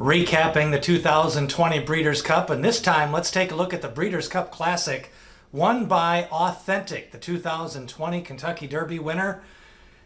Recapping the 2020 Breeders' Cup, and this time let's take a look at the Breeders' Cup Classic won by Authentic, the 2020 Kentucky Derby winner.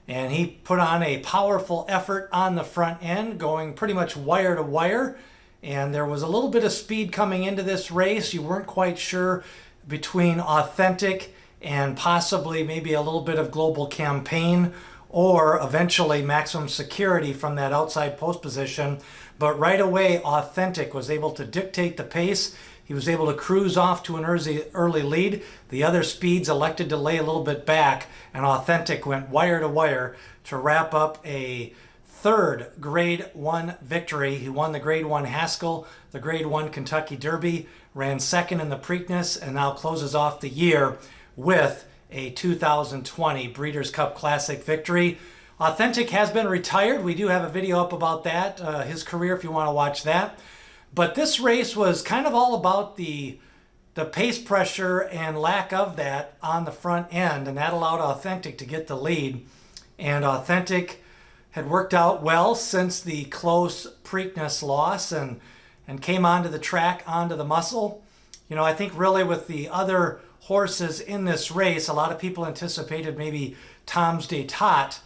And he put on a powerful effort on the front end, going pretty much wire to wire. And there was a little bit of speed coming into this race. You weren't quite sure between Authentic and possibly maybe a little bit of Global Campaign or eventually Maximum Security from that outside post position. But right away, Authentic was able to dictate the pace. He was able to cruise off to an early lead. The other speeds elected to lay a little bit back, and Authentic went wire to wire to wrap up a third Grade 1 victory. He won the Grade 1 Haskell, the Grade 1 Kentucky Derby, ran second in the Preakness, and now closes off the year with a 2020 Breeders' Cup Classic victory. Authentic has been retired. We do have a video up about that, his career, if you want to watch that. But this race was kind of all about the pace pressure and lack of that on the front end, and that allowed Authentic to get the lead. And Authentic had worked out well since the close Preakness loss and came onto the track, onto the muscle. You know, I think really with the other horses in this race, a lot of people anticipated maybe Tom's Day Tot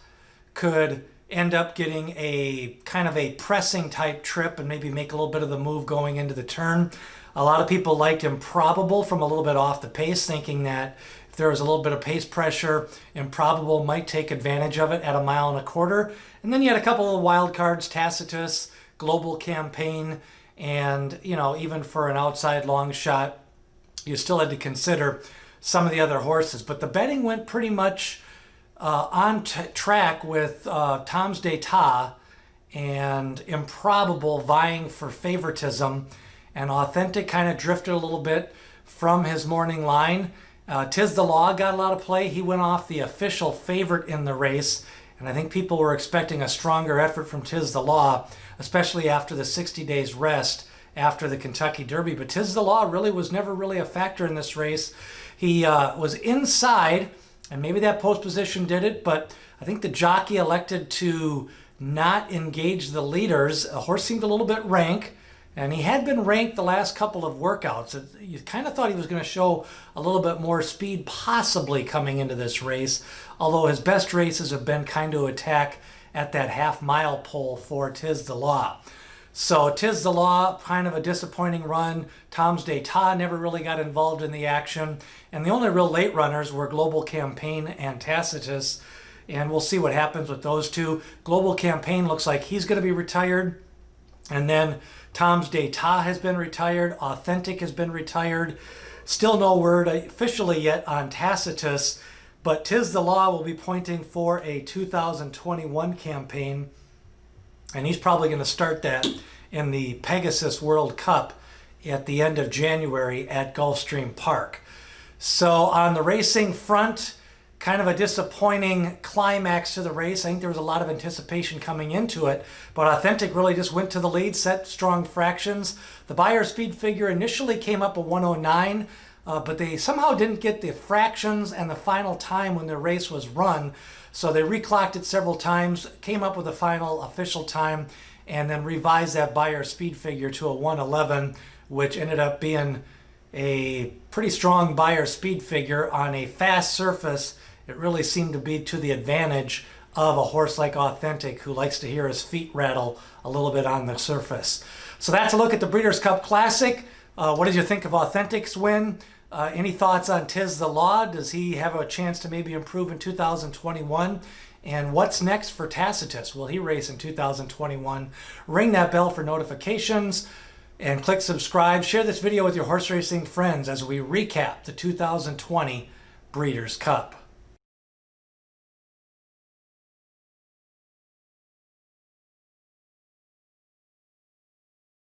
could end up getting a kind of a pressing type trip and maybe make a little bit of the move going into the turn. A lot of people liked Improbable from a little bit off the pace, thinking that if there was a little bit of pace pressure, Improbable might take advantage of it at 1.25 miles. And then you had a couple of wild cards, Tacitus, Global Campaign, and, you know, even for an outside long shot, you still had to consider some of the other horses. But the betting went pretty much on track with Tom's Day Ta and Improbable vying for favoritism, and Authentic kind of drifted a little bit from his morning line. Tiz the Law got a lot of play. He went off the official favorite in the race, and I think people were expecting a stronger effort from Tiz the Law, especially after the 60 days rest after the Kentucky Derby. But Tiz the Law really was never really a factor in this race. He was inside, and maybe that post position did it, but I think the jockey elected to not engage the leaders. The horse seemed a little bit rank, and he had been ranked the last couple of workouts. You kind of thought he was going to show a little bit more speed possibly coming into this race, although his best races have been kind of attack at that 1/2 mile pole for Tiz the Law. So Tiz the Law, kind of a disappointing run. Tom's Day Ta never really got involved in the action. And the only real late runners were Global Campaign and Tacitus. And we'll see what happens with those two. Global Campaign looks like he's going to be retired. And then Tom's Day Ta has been retired. Authentic has been retired. Still no word officially yet on Tacitus. But Tiz the Law will be pointing for a 2021 campaign. And he's probably going to start that in the Pegasus World Cup at the end of January at Gulfstream Park. So on the racing front, kind of a disappointing climax to the race. I think there was a lot of anticipation coming into it, but Authentic really just went to the lead, set strong fractions. The Beyer speed figure initially came up a 109, but they somehow didn't get the fractions and the final time when the race was run. So they reclocked it several times, came up with a final official time, and then revised that Beyer speed figure to a 111, which ended up being a pretty strong Beyer speed figure on a fast surface. It really seemed to be to the advantage of a horse like Authentic, who likes to hear his feet rattle a little bit on the surface. So that's a look at the Breeders' Cup Classic. What did you think of Authentic's win? Any thoughts on Tiz the Law? Does he have a chance to maybe improve in 2021? And what's next for Tacitus? Will he race in 2021? Ring that bell for notifications and click subscribe. Share this video with your horse racing friends as we recap the 2020 Breeders' Cup.